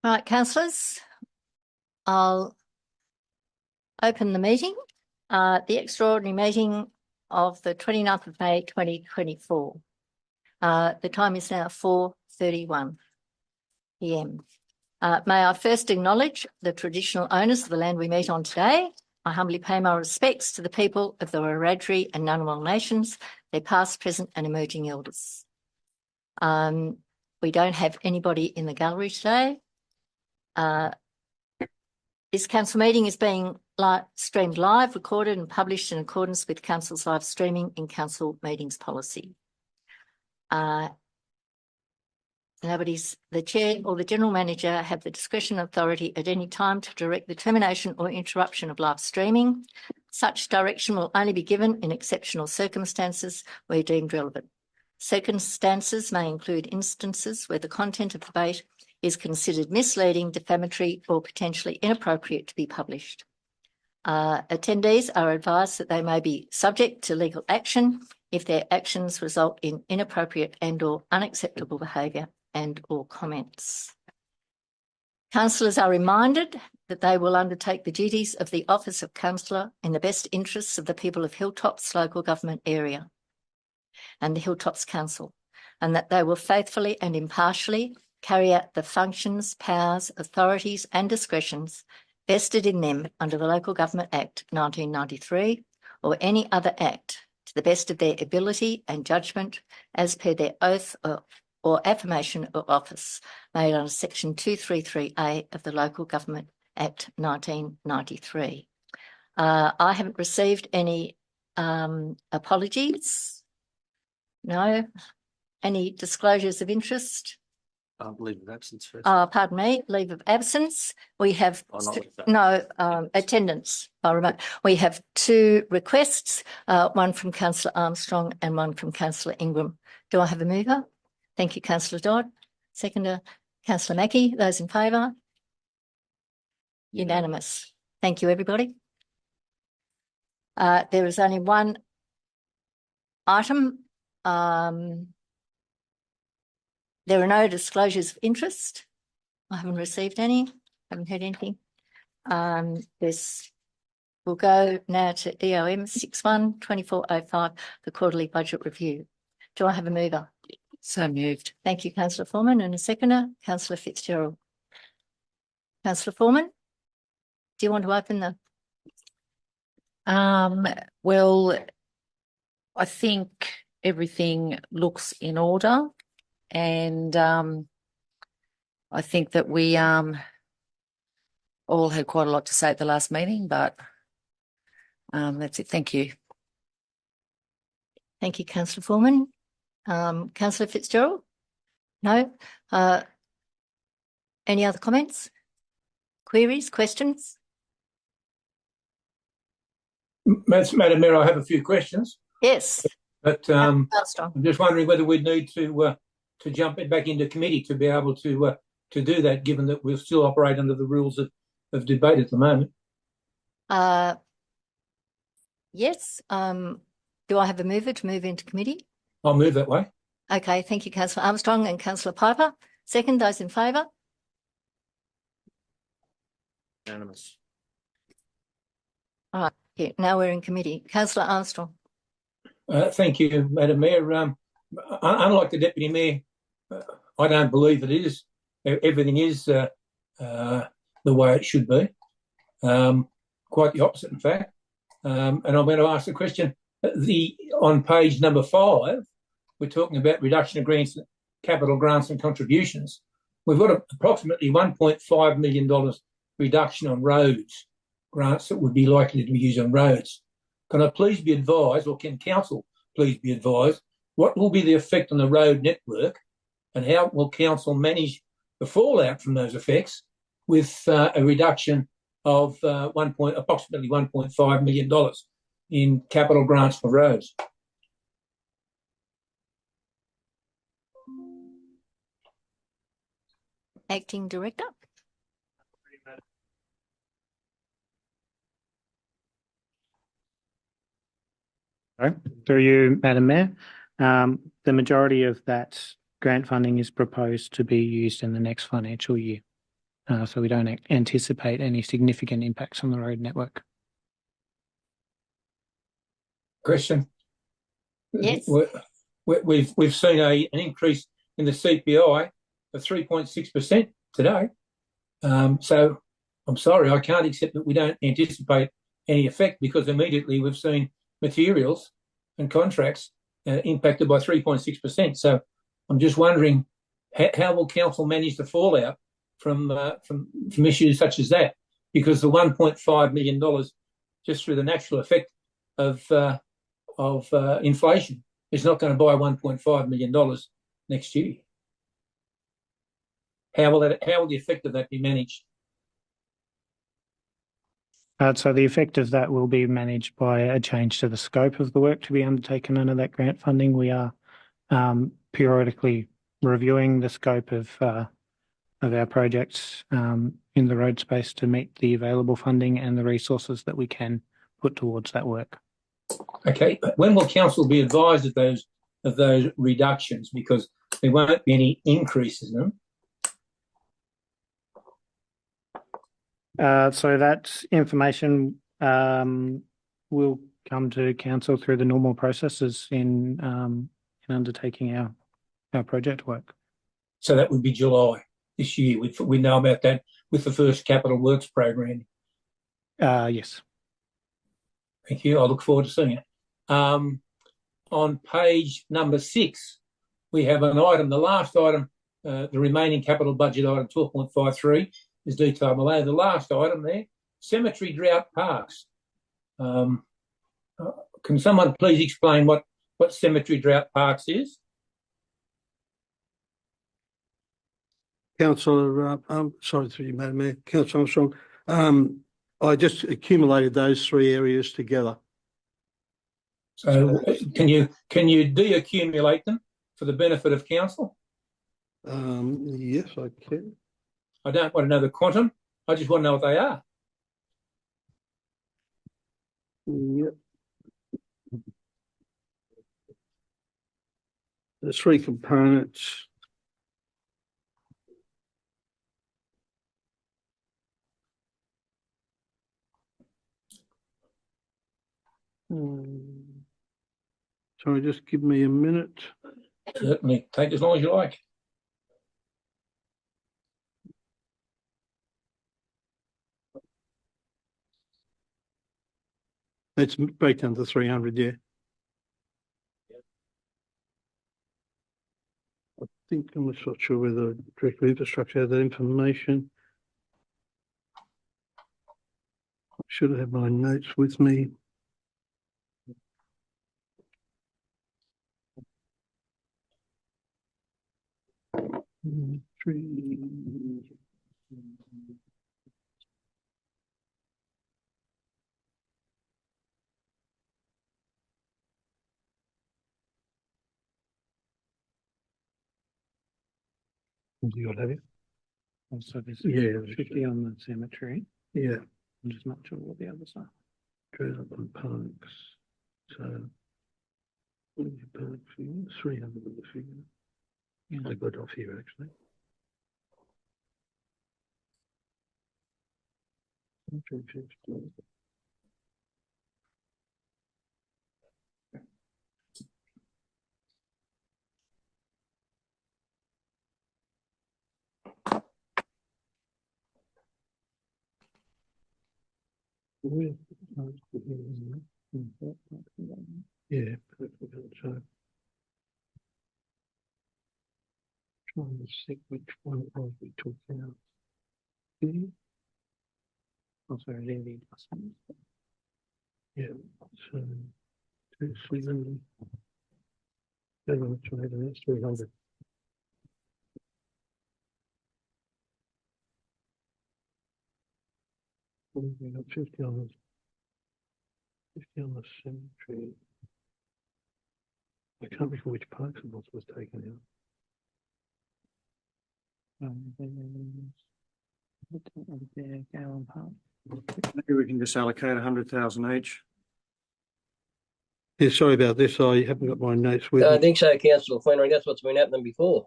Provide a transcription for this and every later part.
Right, councillors, I'll open the meeting, the extraordinary meeting of the 29th of May 2024. The time is now 4:31 p.m. May I first acknowledge the traditional owners of the land we meet on today. I humbly pay my respects to the people of the Wiradjuri and Ngunnawal nations, their past, present and emerging elders. We don't have anybody in the gallery today. This council meeting is being streamed live, recorded and published in accordance with council's live streaming in council meetings policy. The chair or the general manager have the discretion and authority at any time to direct the termination or interruption of live streaming. Such direction will only be given in exceptional circumstances where deemed relevant. Circumstances may include instances where the content of the debate is considered misleading, defamatory or potentially inappropriate to be published. Attendees are advised that they may be subject to legal action if their actions result in inappropriate and/or unacceptable behaviour and/or comments. Councillors are reminded that they will undertake the duties of the office of councillor in the best interests of the people of Hilltops local government area and the Hilltops Council, and that they will faithfully and impartially carry out the functions, powers, authorities and discretions vested in them under the Local Government Act 1993 or any other act to the best of their ability and judgment as per their oath or affirmation of office made under Section 233A of the Local Government Act 1993. I haven't received any apologies. No. Any disclosures of interest? Leave of absence first. Pardon me, leave of absence. We have attendance by remote. We have two requests, one from Councillor Armstrong and one from Councillor Ingram. Do I have a mover? Thank you, Councillor Dodd. Seconder, Councillor Mackie. Those in favour? Unanimous. Thank you, everybody. There is only one item. There are no disclosures of interest. I haven't received any. Haven't heard anything. We'll go now to EOM 61-2405, the quarterly budget review. Do I have a mover? So moved. Thank you, Councillor Foreman. And a seconder, Councillor Fitzgerald. Councillor Foreman, do you want to open the? Well, I think everything looks in order. And I think that we all had quite a lot to say at the last meeting, but that's it. Thank you. Thank you, Councillor Foreman. Councillor Fitzgerald? No? Any other comments? Queries? Questions? Madam Mayor, I have a few questions. Yes. But I'm just wondering whether we'd need to jump it back into committee to be able to do that, given that we'll still operate under the rules of debate at the moment. Yes. Do I have a mover to move into committee? I'll move that way. Okay. Thank you, Councillor Armstrong and Councillor Piper. Second, those in favour? Unanimous. All right. Yeah, now we're in committee. Councillor Armstrong. Thank you, Madam Mayor. Unlike the Deputy Mayor, I don't believe it is. Everything is the way it should be. Quite the opposite, in fact. And I'm going to ask the question. On page number 5, we're talking about reduction of grants, capital grants and contributions. We've got approximately $1.5 million reduction on roads, grants that would be likely to be used on roads. Can I please be advised, or can council please be advised, what will be the effect on the road network and how will council manage the fallout from those effects with a reduction of approximately $1.5 million in capital grants for roads? Acting Director. Through you, Madam Mayor. The majority of that grant funding is proposed to be used in the next financial year. So we don't anticipate any significant impacts on the road network. Question? Yes. We've seen an increase in the CPI of 3.6% today. So I'm sorry, I can't accept that we don't anticipate any effect, because immediately we've seen materials and contracts impacted by 3.6%. So I'm just wondering, how will council manage the fallout from issues such as that? Because the $1.5 million just through the natural effect of inflation is not going to buy $1.5 million next year. How will the effect of that be managed? So the effect of that will be managed by a change to the scope of the work to be undertaken under that grant funding. We are periodically reviewing the scope of our projects in the road space to meet the available funding and the resources that we can put towards that work. Okay, when will council be advised of those reductions? Because there won't be any increases in them. So that information will come to council through the normal processes in undertaking our project work. So that would be July this year. We know about that with the first capital works program. Yes. Thank you. I look forward to seeing it. On page number 6, we have an item, the last item, the remaining capital budget item 12.53 is detailed below. The last item there, cemetery drought parks. Can someone please explain what cemetery drought parks is? Councillor, sorry through you, Madam Mayor. Councillor Armstrong, I just accumulated those 3 areas together. So can you de-accumulate them for the benefit of council? Yes, I can. I don't want to know the quantum. I just want to know what they are. Yep. There's 3 components. Sorry, just give me a minute. Certainly. Take as long as you like. It's breakdown to 300, yeah. I think I'm not sure whether Director of Infrastructure had that information. I should have my notes with me. You got it? Also, there's Yeah. 50 on the cemetery. Yeah. I'm just not sure what the others are. Drought and parks. So, what is your park figure? 300 of the figure. Yeah. I got it off here actually. Yeah, so trying to see which one it was we took out. Also, the adjustments. Yeah, so 270. That's 300. We got 50 on the cemetery. I can't recall which parks it was taken out. Maybe we can just allocate 100,000 each. Yeah, sorry about this. I haven't got my notes with I me. don't think so, Councillor Flannery. That's what's been happening before.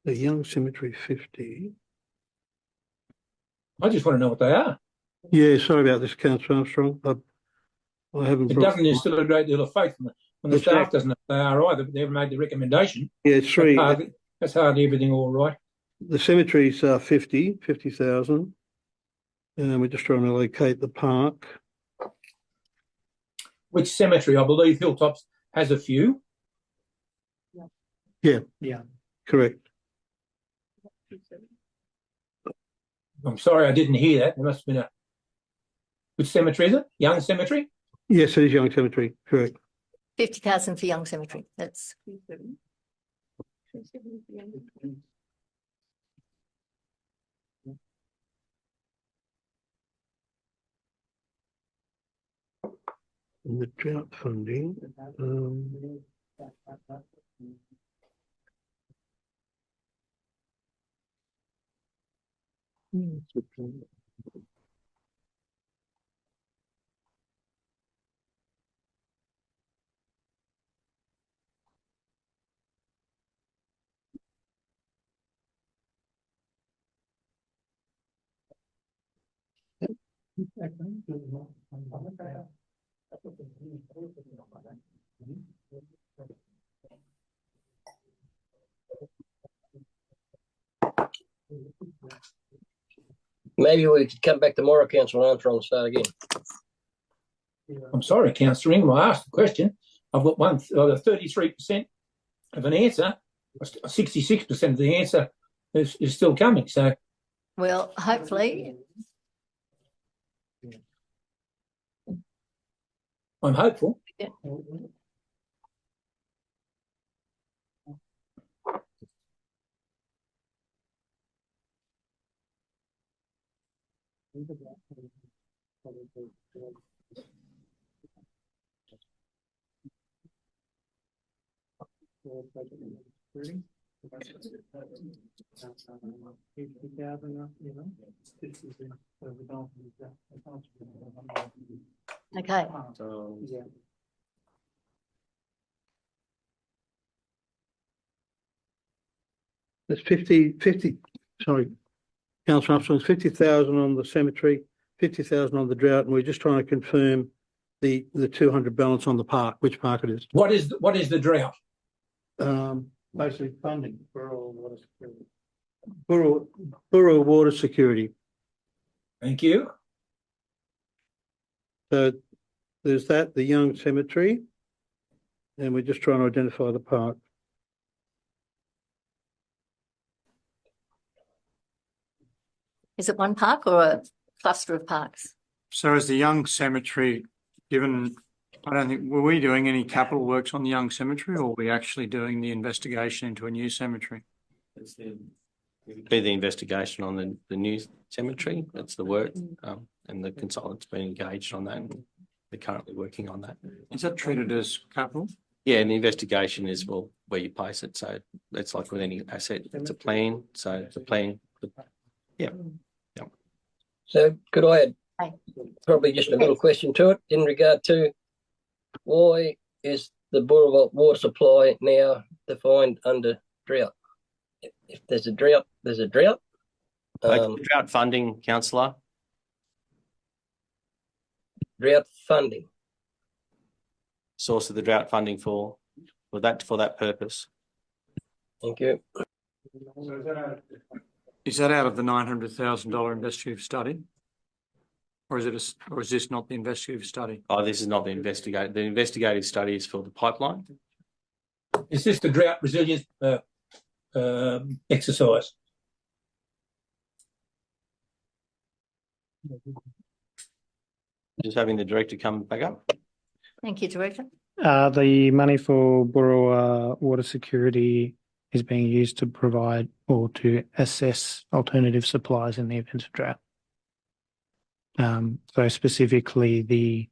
The Young Cemetery 50. I just want to know what they are. Yeah, sorry about this, Councillor Armstrong. I haven't The brought. government is still a great deal of faith in when the That's staff right. doesn't know what they are either, but they haven't made the recommendation. Yeah, it's three. That's hardly everything all right. The cemeteries are 50,000. And we're just trying to locate the park. Which cemetery? I believe Hilltops has a few. Yeah. Yeah. Correct. I'm sorry, I didn't hear that. There must have been a. Which cemetery is it? Young Cemetery? Yes, it is Young Cemetery. Correct. 50,000 for Young Cemetery. That's And the drought funding. Maybe we could come back tomorrow, Councillor Armstrong, and start again. I'm sorry, Councillor Ingham. I asked the question. I've got 33% of an answer. 66% of the answer is still coming. So, well, hopefully. I'm hopeful. Yeah. Okay. There's 50, sorry, Councillor Armstrong, 50,000 on the cemetery, 50,000 on the drought, and we're just trying to confirm the 200 balance on the park, which park it is. What is the drought? Basically funding borough water security. Borough water security. Thank you. So there's that, the Young Cemetery, and we're just trying to identify the park. Is it one park or a cluster of parks? So is the Young Cemetery given, I don't think, were we doing any capital works on the Young Cemetery, or were we actually doing the investigation into a new cemetery? It'd be the investigation on the new cemetery. That's the work, and the consultant's been engaged on that. And they're currently working on that. Is that treated as capital? Yeah, and the investigation is, well, where you place it. So it's like with any asset, it's a plan. So the plan, yeah. So could I add Hey. probably just a little question to it in regard to why is the borough water supply now defined under drought? If there's a drought, there's a drought. Drought funding, councillor. Drought funding. Source of the drought funding for that purpose. Thank you. Is that out of the $900,000 investigative study? Or is this not the investigative study? Oh, this is not the investigative. The investigative study is for the pipeline. Is this the drought resilience exercise? Just having the director come back up. Thank you, Director. The money for borough water security is being used to provide or to assess alternative supplies in the event of drought. So specifically the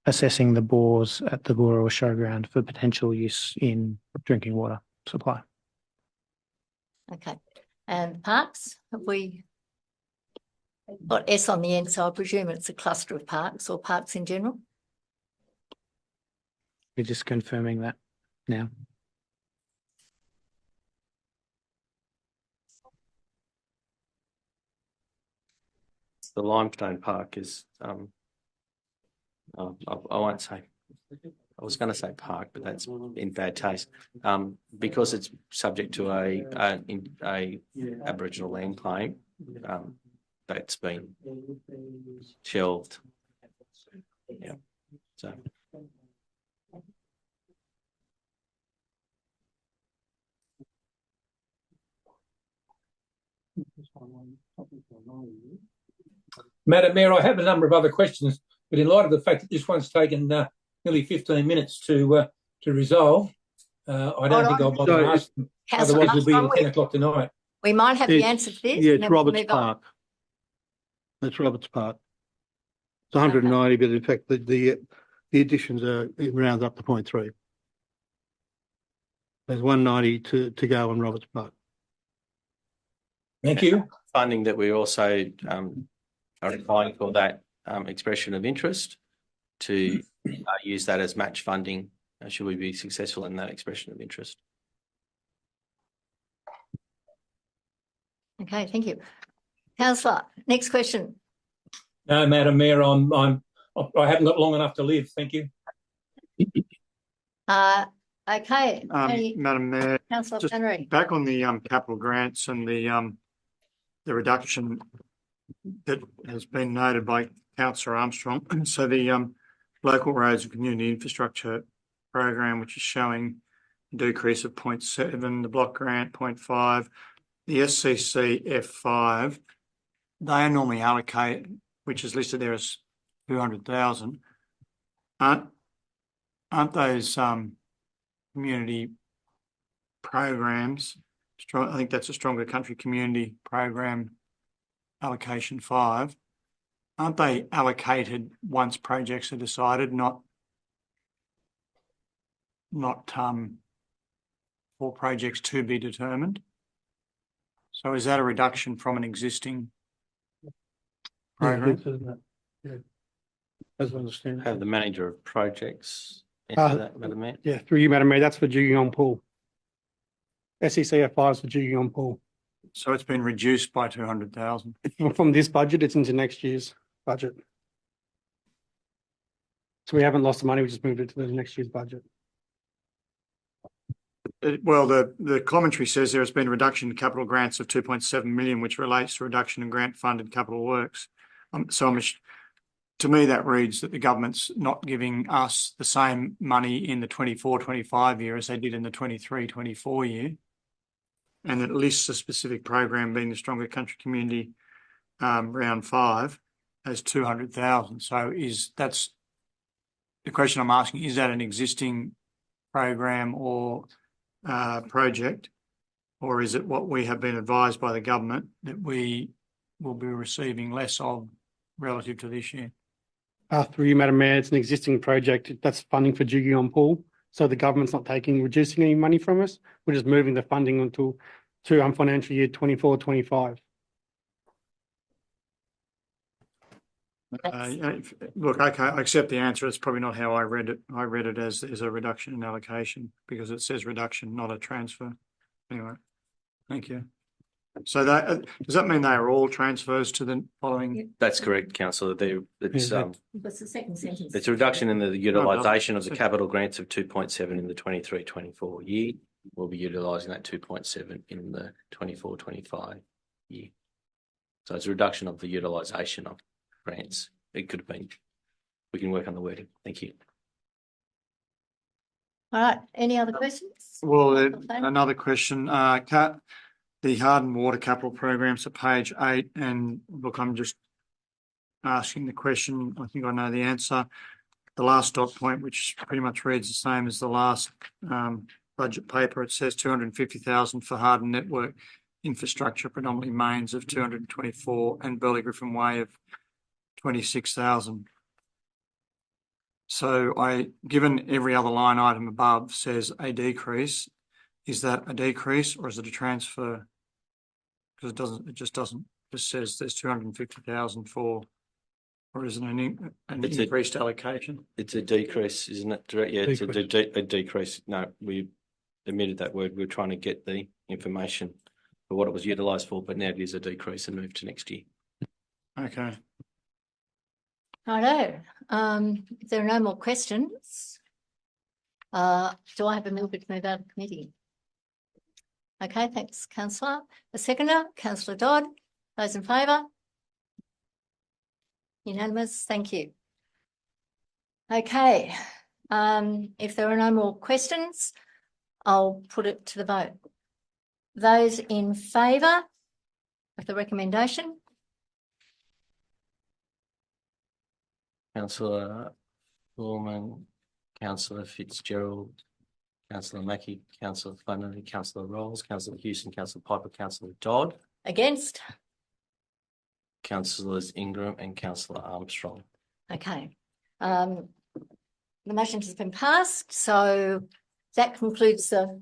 assessing the bores at the borough showground for potential use in drinking water supply. Okay. And parks, have we got S on the end, so I presume it's a cluster of parks or parks in general? We're just confirming that now. the Limestone Park is, I won't say, I was going to say park, but that's in bad taste. Because it's subject to a Aboriginal land claim, that's been shelved. Yeah. So. Madam Mayor, I have a number of other questions, but in light of the fact that this one's taken nearly 15 minutes to resolve, I don't think I'll bother to ask them. Councillor Otherwise, we'll be at Armstrong, 10 o'clock tonight. we might have the It's- answer to this. Yeah, and it's then we'll Roberts move on. Park. That's Roberts Park. It's 190, but in fact, the additions are, it rounds up to 0.3. There's 190 to go on Roberts Park. Thank you. Funding that we also are applying for that expression of interest to use that as match funding should we be successful in that expression of interest. Okay, thank you. Councillor, next question. No, Madam Mayor, I haven't got long enough to live. Thank you. Okay. Madam Mayor, Councillor just Flannery. back on the capital grants and the reduction that has been noted by Councillor Armstrong. So the local roads and community infrastructure program, which is showing a decrease of 0.7, the block grant 0.5, the SCC F5, they are normally allocated, which is listed there as 200,000. Aren't those community programs? I think that's a Stronger Country Community Program allocation 5. Aren't they allocated once projects are decided, not for projects to be determined? So is that a reduction from an existing program? Yeah. As I understand. Have the manager of projects answer that, Madam Mayor? Yeah, through you, Madam Mayor, that's for Jugong Pool. SECF5 is for Jugong Pool. So it's been reduced by 200,000. From this budget, it's into next year's budget. So we haven't lost the money, we just moved it to the next year's budget. Well, the commentary says there has been a reduction in capital grants of 2.7 million, which relates to reduction in grant funded capital works. To me, that reads that the government's not giving us the same money in the 24-25 year as they did in the 23-24 year. And it lists a specific program being the Stronger Country Community round 5 as 200,000. So that's the question I'm asking, is that an existing program or project, or is it what we have been advised by the government that we will be receiving less of relative to this year? Through you, Madam Mayor, it's an existing project that's funding for Jugong Pool. So the government's not reducing any money from us. We're just moving the funding to financial year 24-25. Look, okay, I accept the answer. It's probably not how I read it. I read it as a reduction in allocation because it says reduction, not a transfer. Anyway, thank you. So does that mean they are all transfers to the following? That's correct, Councillor. What's the second sentence? It's a reduction in the utilisation of the capital grants of 2.7 in the 23-24 year. We'll be utilising that 2.7 in the 24-25 year. So it's a reduction of the utilisation of grants. It could have been. We can work on the wording. Thank you. All right. Any other questions? Well, another question. The hardened water capital programs at page 8, and look, I'm just asking the question. I think I know the answer. The last dot point, which pretty much reads the same as the last budget paper, it says 250,000 for hardened network infrastructure, predominantly mains of 224, and Burley Griffin Way of 26,000. So given every other line item above says a decrease, is that a decrease or is it a transfer? Because it just says there's 250,000 for, or is it an increased allocation? It's a decrease, isn't it? Yeah, it's a decrease. No, we omitted that word. We're trying to get the information for what it was utilised for, but now it is a decrease and move to next year. Okay. Righto. If there are no more questions, do I have a move to move out of committee? Okay, thanks, councillor. A seconder, councillor Dodd. Those in favour? Unanimous. Thank you. Okay. If there are no more questions, I'll put it to the vote. Those in favour of the recommendation? Councillor Foreman, Councillor Fitzgerald, Councillor Mackie, Councillor Flannery, Councillor Rolls, Councillor Houston, Councillor Piper, Councillor Dodd, Against? Councillors Ingram and Councillor Armstrong. Okay. The motion has been passed, so that concludes the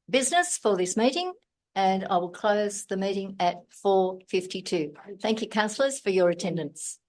business for this meeting, and I will close the meeting at 4:52. Thank you, councillors, for your attendance.